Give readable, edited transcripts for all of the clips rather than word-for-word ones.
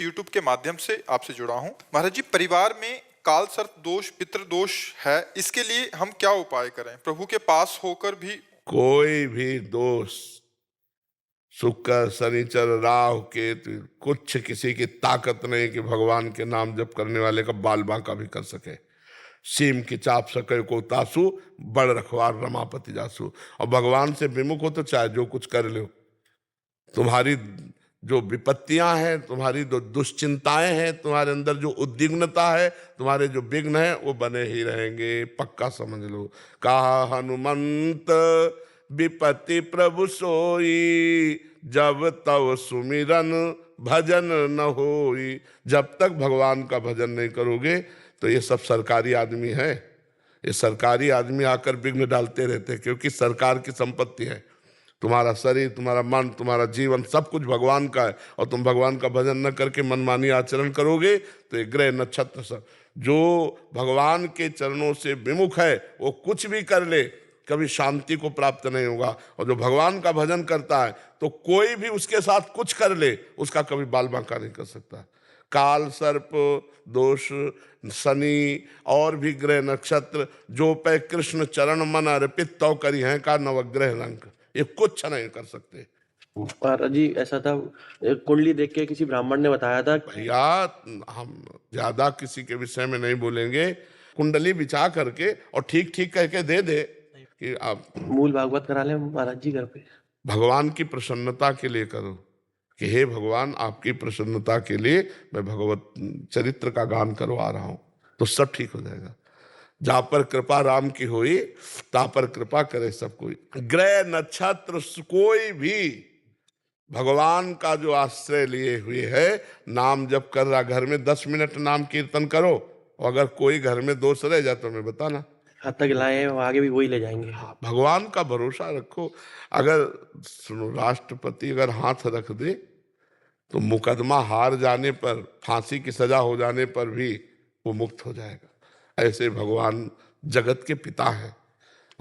YouTube के माध्यम से आपसे जुड़ा हूँ। महाराज जी, परिवार में काल सर्प दोष, पितृ दोष है, इसके लिए हम क्या उपाय करें? प्रभु के पास होकर भी कोई भी दोष, शुक्र, शनिचर, राहु, केतु, कुछ किसी की ताकत नहीं कि भगवान के नाम जप करने वाले का बाल बांका भी कर सके। सीम की चाप सके को तासु, बड़ रखवार रमापति जासु। और भगवान से विमुख हो तो चाहे जो कुछ कर लो, तुम्हारी जो विपत्तियां हैं, तुम्हारी जो दुश्चिंताएं हैं, तुम्हारे अंदर जो उद्विग्नता है, तुम्हारे जो विघ्न है, वो बने ही रहेंगे। पक्का समझ लो। कहा हनुमंत विपत्ति प्रभु सोई, जब तव सुमिरन भजन न होई। जब तक भगवान का भजन नहीं करोगे तो ये सब सरकारी आदमी है, ये सरकारी आदमी आकर विघ्न डालते रहते हैं, क्योंकि सरकार की संपत्ति है। तुम्हारा शरीर, तुम्हारा मन, तुम्हारा जीवन सब कुछ भगवान का है, और तुम भगवान का भजन न करके मनमानी आचरण करोगे तो ये ग्रह नक्षत्र सब, जो भगवान के चरणों से विमुख है, वो कुछ भी कर ले कभी शांति को प्राप्त नहीं होगा। और जो भगवान का भजन करता है तो कोई भी उसके साथ कुछ कर ले, उसका कभी बाल बांका नहीं कर सकता। काल सर्प दोष, शनि और भी ग्रह नक्षत्र, जो पे कृष्ण चरण मन अर्पित तो करी हैं का नवग्रह लंक, ये कुछ नहीं कर सकते। महाराज जी, ऐसा था, कुंडली देख के किसी ब्राह्मण ने बताया था। भैया, हम ज्यादा किसी के विषय में नहीं बोलेंगे। कुंडली बिछा करके और ठीक ठीक कह के दे दे कि आप मूल भागवत करा ले महाराज जी घर पे। भगवान की प्रसन्नता के लिए करो कि हे भगवान, आपकी प्रसन्नता के लिए मैं भगवत चरित्र का गान करवा रहा हूं, तो सब ठीक हो जाएगा। जहां पर कृपा राम की हुई, ता पर कृपा करे सब कोई। ग्रह नक्षत्र कोई भी भगवान का जो आश्रय लिए हुए है, नाम जप कर रहा, घर में 10 मिनट नाम कीर्तन करो, और अगर कोई घर में दोष रह जाए तो मैं बताना, हाथ तक लाए आगे भी वही ले जाएंगे। भगवान का भरोसा रखो। अगर सुनो, राष्ट्रपति अगर हाथ रख दे तो मुकदमा हार जाने पर, फांसी की सजा हो जाने पर भी वो मुक्त हो जाएगा। ऐसे भगवान जगत के पिता हैं।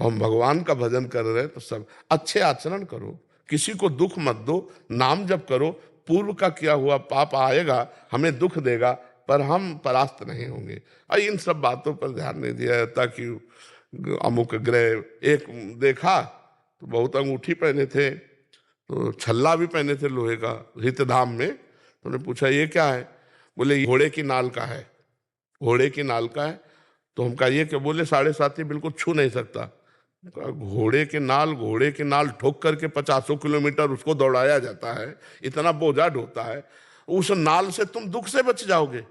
हम भगवान का भजन कर रहे हैं तो सब अच्छे आचरण करो, किसी को दुख मत दो, नाम जप करो। पूर्व का किया हुआ पाप आएगा, हमें दुख देगा, पर हम परास्त नहीं होंगे। और इन सब बातों पर ध्यान नहीं दिया जाता कि अमुक ग्रह, एक देखा तो बहुत अंगूठी पहने थे, तो छल्ला भी पहने थे लोहे का, हितधाम में। तो उन्होंने पूछा ये क्या है? बोले घोड़े की नाल का है। घोड़े की नाल का है? तो हम कहा ये क्या? बोले 7.5 बिल्कुल छू नहीं सकता। घोड़े के नाल ठोक करके 50 किलोमीटर उसको दौड़ाया जाता है, इतना बोझा ढोता है, उस नाल से तुम दुख से बच जाओगे?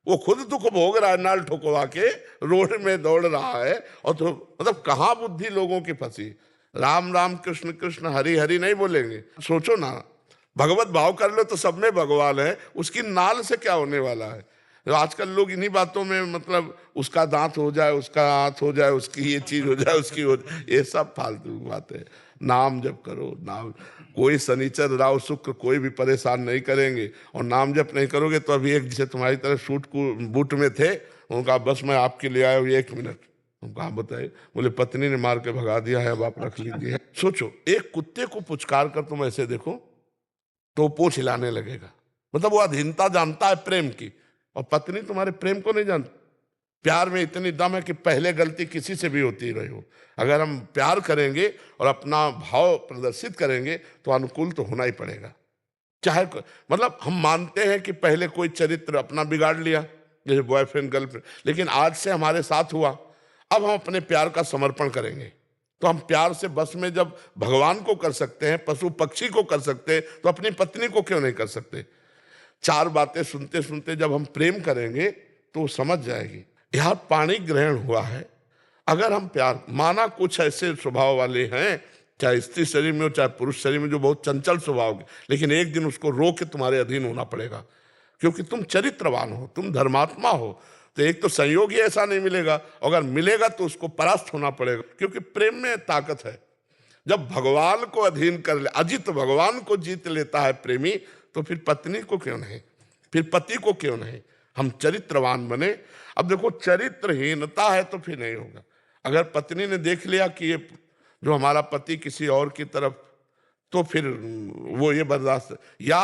वो खुद दुख भोग रहा है, नाल ठोकवा के रोड में दौड़ रहा है, और तो मतलब कहाँ बुद्धि लोगों की फंसी। राम राम कृष्ण कृष्ण हरि हरि नहीं बोलेंगे? सोचो ना, भगवत भाव कर लो तो सब में भगवान है, उसकी नाल से क्या होने वाला है? तो आजकल लोग इन्हीं बातों में, मतलब उसका दांत हो जाए, उसका हाथ हो जाए, उसकी ये चीज हो जाए, उसकी हो जाए, ये सब फालतू बातें। नाम जप करो, नाम। कोई शनिचर राव शुक्र कोई भी परेशान नहीं करेंगे, और नाम जप नहीं करोगे तो अभी एक जिसे तुम्हारी तरह सूट को बूट में थे, उनका बस मैं आपके लिए आया हूँ 1 मिनट। उनका बताए, बोले पत्नी ने मार के भगा दिया है, अब आप रख लीजिए। सोचो, एक कुत्ते को पुचकार कर तुम ऐसे देखो तो पूंछ हिलाने लगेगा, मतलब वो अधीनता जानता है प्रेम की। और पत्नी तुम्हारे प्रेम को नहीं जानती। प्यार में इतनी दम है कि पहले गलती किसी से भी होती रही हो, अगर हम प्यार करेंगे और अपना भाव प्रदर्शित करेंगे तो अनुकूल तो होना ही पड़ेगा। चाहे मतलब हम मानते हैं कि पहले कोई चरित्र अपना बिगाड़ लिया, जैसे बॉयफ्रेंड गर्लफ्रेंड, लेकिन आज से हमारे साथ हुआ, अब हम अपने प्यार का समर्पण करेंगे। तो हम प्यार से बस में जब भगवान को कर सकते हैं, पशु पक्षी को कर सकते हैं, तो अपनी पत्नी को क्यों नहीं कर सकते? 4 बातें सुनते सुनते जब हम प्रेम करेंगे तो वो समझ जाएगी। यहाँ पाणी ग्रहण हुआ है, अगर हम प्यार माना, कुछ ऐसे स्वभाव वाले हैं, चाहे स्त्री शरीर में हो चाहे पुरुष शरीर में, जो बहुत चंचल स्वभाव के, लेकिन एक दिन उसको रोक के तुम्हारे अधीन होना पड़ेगा, क्योंकि तुम चरित्रवान हो, तुम धर्मात्मा हो। तो एक तो संयोग ही ऐसा नहीं मिलेगा, अगर मिलेगा तो उसको परास्त होना पड़ेगा, क्योंकि प्रेम में ताकत है। जब भगवान को अधीन कर ले, अजित भगवान को जीत लेता है प्रेमी, तो फिर पत्नी को क्यों नहीं, फिर पति को क्यों नहीं? हम चरित्रवान बने। अब देखो, चरित्रहीनता है तो फिर नहीं होगा। अगर पत्नी ने देख लिया कि ये जो हमारा पति किसी और की तरफ, तो फिर वो ये बर्दाश्त, या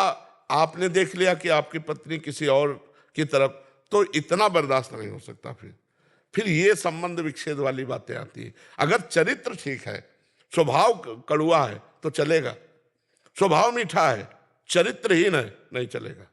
आपने देख लिया कि आपकी पत्नी किसी और की तरफ, तो इतना बर्दाश्त नहीं हो सकता। फिर ये संबंध विच्छेद वाली बातें आती है। अगर चरित्र ठीक है, स्वभाव कड़ुआ है तो चलेगा, स्वभाव मीठा है, चरित्रहीन है, नहीं चलेगा।